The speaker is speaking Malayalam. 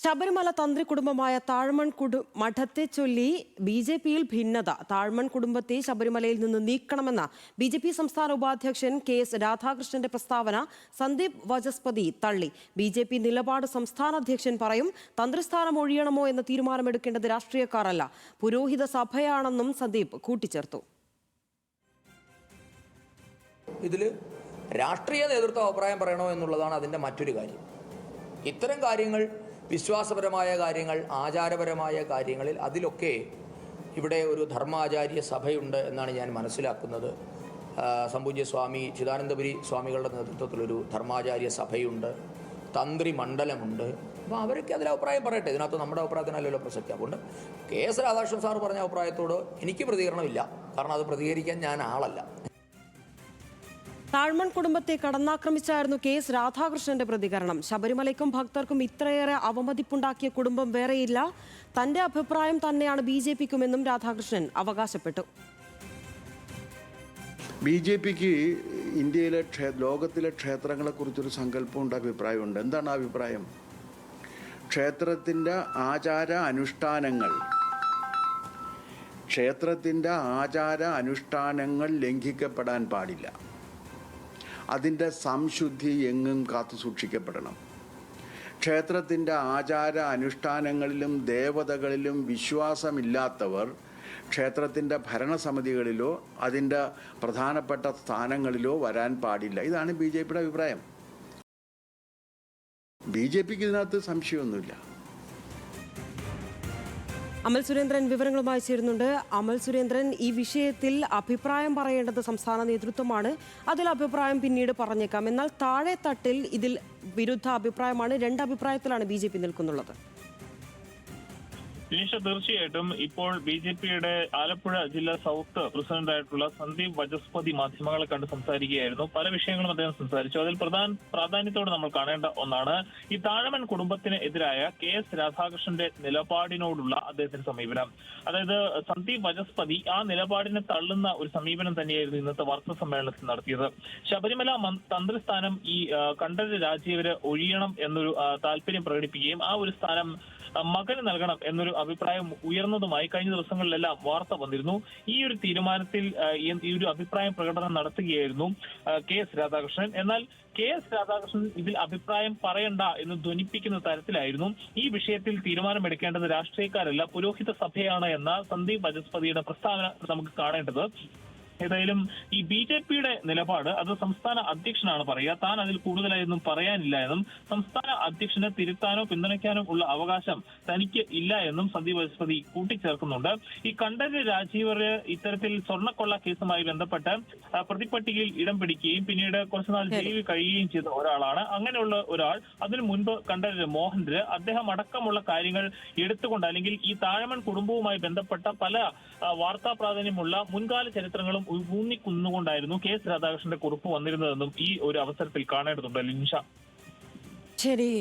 ശബരിമല തന്ത്രി കുടുംബമായ താഴ്മൺ മഠത്തെ ചൊല്ലി ബി.ജെ.പിയിൽ ഭിന്നത. താഴ്മൺ കുടുംബത്തെ ശബരിമലയിൽ നിന്ന് നീക്കണമെന്ന ബി.ജെ.പി സംസ്ഥാന ഉപാധ്യക്ഷൻ കെ.എസ്. രാധാകൃഷ്ണന്റെ പ്രസ്താവന സന്ദീപ് വചസ്പതി തള്ളി. ബി.ജെ.പി നിലപാട് സംസ്ഥാന അധ്യക്ഷൻ പറയും. തന്ത്രിസ്ഥാനം ഒഴിയണമോ എന്ന തീരുമാനമെടുക്കേണ്ടത് രാഷ്ട്രീയക്കാരല്ല, പുരോഹിത സഭയാണെന്നും സന്ദീപ് കൂട്ടിച്ചേർത്തു. ഇതിൽ രാഷ്ട്രീയ നേതൃത്വം അഭിപ്രായം പറയണോ എന്നുള്ളതാണ് അതിൻ്റെ മറ്റൊരു കാര്യം. ഇത്തരം കാര്യങ്ങൾ, വിശ്വാസപരമായ കാര്യങ്ങൾ, ആചാരപരമായ കാര്യങ്ങളിൽ അതിലൊക്കെ ഇവിടെ ഒരു ധർമാചാര്യ സഭയുണ്ട് എന്നാണ് ഞാൻ മനസ്സിലാക്കുന്നത്. സംപൂജ്യ സ്വാമി ചിദാനന്ദപുരി സ്വാമികളുടെ നേതൃത്വത്തിലൊരു ധർമാചാര്യ സഭയുണ്ട്, തന്ത്രി മണ്ഡലമുണ്ട്. അപ്പോൾ അവരൊക്കെ അതിൽ അഭിപ്രായം പറയട്ടെ. ഇതിനകത്ത് നമ്മുടെ അഭിപ്രായത്തിനല്ലല്ലോ പ്രസക്തി. അതുകൊണ്ട് കെ.എസ്. രാധാകൃഷ്ണൻ സാർ പറഞ്ഞ അഭിപ്രായത്തോട് എനിക്ക് പ്രതികരണമില്ല. കാരണം അത് പ്രതികരിക്കാൻ ഞാൻ ആളല്ല. താഴ്മൺ കുടുംബത്തെ കടന്നാക്രമിച്ചായിരുന്നു കെ.എസ്. രാധാകൃഷ്ണന്റെ പ്രതികരണം. ശബരിമലയ്ക്കും ഭക്തർക്കും ഇത്രയേറെ അവമതിപ്പുണ്ടാക്കിയ കുടുംബം വേറെയില്ല. തന്റെ അഭിപ്രായം തന്നെയാണ് ബി.ജെ.പിക്കുമെന്നും രാധാകൃഷ്ണൻ അവകാശപ്പെട്ടു. ബി.ജെ.പിക്ക് ഇന്ത്യയിലെ ലോകത്തിലെ ക്ഷേത്രങ്ങളെക്കുറിച്ചൊരു സങ്കല്പമുണ്ട്, അഭിപ്രായമുണ്ട്. എന്താണ് ആ അഭിപ്രായം? ക്ഷേത്രത്തിൻ്റെ ആചാര അനുഷ്ഠാനങ്ങൾ ലംഘിക്കപ്പെടാൻ പാടില്ല. അതിൻ്റെ സംശുദ്ധി എങ്ങും കാത്തു സൂക്ഷിക്കപ്പെടണം. ക്ഷേത്രത്തിൻ്റെ ആചാര അനുഷ്ഠാനങ്ങളിലും ദേവതകളിലും വിശ്വാസമില്ലാത്തവർ ക്ഷേത്രത്തിൻ്റെ ഭരണസമിതികളിലോ അതിൻ്റെ പ്രധാനപ്പെട്ട സ്ഥാനങ്ങളിലോ വരാൻ പാടില്ല. ഇതാണ് ബി.ജെ.പിയുടെ അഭിപ്രായം. ബി.ജെ.പിക്ക് ഇതിനകത്ത് സംശയമൊന്നുമില്ല. അമൽ സുരേന്ദ്രൻ വിവരങ്ങളുമായി ചേരുന്നുണ്ട്. അമൽ സുരേന്ദ്രൻ, ഈ വിഷയത്തിൽ അഭിപ്രായം പറയേണ്ടത് സംസ്ഥാന നേതൃത്വമാണ്. അതിൽ അഭിപ്രായം പിന്നീട് പറഞ്ഞേക്കാം. എന്നാൽ താഴെ തട്ടിൽ ഇതിൽ വിരുദ്ധ അഭിപ്രായമാണ്. രണ്ടഭിപ്രായത്തിലാണ് ബി.ജെ.പി നിൽക്കുന്നുള്ളത്. തീർച്ചയായിട്ടും ഇപ്പോൾ ബി.ജെ.പിയുടെ ആലപ്പുഴ ജില്ലാ സൗത്ത് പ്രസിഡന്റായിട്ടുള്ള സന്ദീപ് വചസ്പതി മാധ്യമങ്ങളെ കണ്ട് സംസാരിക്കുകയായിരുന്നു. പല വിഷയങ്ങളും അദ്ദേഹം സംസാരിച്ചു. അതിൽ പ്രാധാന്യത്തോടെ നമ്മൾ കാണേണ്ട ഒന്നാണ് ഈ താഴമൺ കുടുംബത്തിന് എതിരായ കെ.എസ്. രാധാകൃഷ്ണന്റെ നിലപാടിനോടുള്ള അദ്ദേഹത്തിന്റെ സമീപനം. അതായത് സന്ദീപ് വചസ്പതി ആ നിലപാടിനെ തള്ളുന്ന ഒരു സമീപനം തന്നെയായിരുന്നു ഇന്നത്തെ വാർത്താ സമ്മേളനത്തിൽ നടത്തിയത്. ശബരിമല തന്ത്രിസ്ഥാനം ഈ കണ്ഠരര് രാജീവര് ഒഴിയണം എന്നൊരു താല്പര്യം പ്രകടിപ്പിക്കുകയും ആ ഒരു സ്ഥാനം മകന് നൽകണം എന്നൊരു അഭിപ്രായം ഉയർന്നതുമായി കഴിഞ്ഞ ദിവസങ്ങളിലെല്ലാം വാർത്ത വന്നിരുന്നു. ഈ ഒരു തീരുമാനത്തിൽ ഈ ഒരു അഭിപ്രായം പ്രകടനം നടത്തുകയായിരുന്നു കെ.എസ്. രാധാകൃഷ്ണൻ. എന്നാൽ കെ.എസ്. രാധാകൃഷ്ണൻ ഇതിൽ അഭിപ്രായം പറയണ്ട എന്ന് ധ്വനിപ്പിക്കുന്ന തരത്തിലായിരുന്നു ഈ വിഷയത്തിൽ തീരുമാനമെടുക്കേണ്ടത് രാഷ്ട്രീയക്കാരല്ല, പുരോഹിത സഭയാണ് എന്ന സന്ദീപ് വചസ്പതിയുടെ പ്രസ്താവന നമുക്ക് കാണേണ്ടത്. ഏതായാലും ഈ ബി.ജെ.പിയുടെ നിലപാട് അത് സംസ്ഥാന അധ്യക്ഷനാണ് പറയുക. താൻ അതിൽ കൂടുതലായൊന്നും പറയാനില്ല എന്നും സംസ്ഥാന അധ്യക്ഷനെ തിരുത്താനോ പിന്തുണയ്ക്കാനോ ഉള്ള അവകാശം തനിക്ക് ഇല്ല എന്നും സന്ദീപ് വചസ്പതി കൂട്ടിച്ചേർക്കുന്നുണ്ട്. ഈ കണ്ഠരര് രാജീവര് ഇത്തരത്തിൽ സ്വർണ്ണക്കൊള്ള കേസുമായി ബന്ധപ്പെട്ട് പ്രതിപട്ടികയിൽ ഇടം പിടിക്കുകയും പിന്നീട് കുറച്ചുനാൾ ജയിലിൽ കഴിയുകയും ചെയ്ത ഒരാളാണ്. അങ്ങനെയുള്ള ഒരാൾ അതിനു മുൻപ് കണ്ഠരര് മോഹൻര് അദ്ദേഹം അടക്കമുള്ള കാര്യങ്ങൾ എടുത്തുകൊണ്ട്, അല്ലെങ്കിൽ ഈ താഴമൺ കുടുംബവുമായി ബന്ധപ്പെട്ട പല വാർത്താ പ്രാധാന്യമുള്ള മുൻകാല ചരിത്രങ്ങളും ഊന്നിക്കുന്നുകൊണ്ടായിരുന്നു കെ.എസ്. രാധാകൃഷ്ണന്റെ കുറിപ്പ് വന്നിരുന്നതെന്നും ഈ ഒരു അവസരത്തിൽ കാണേണ്ടതുണ്ട്. ലിൻഷ. ശരി.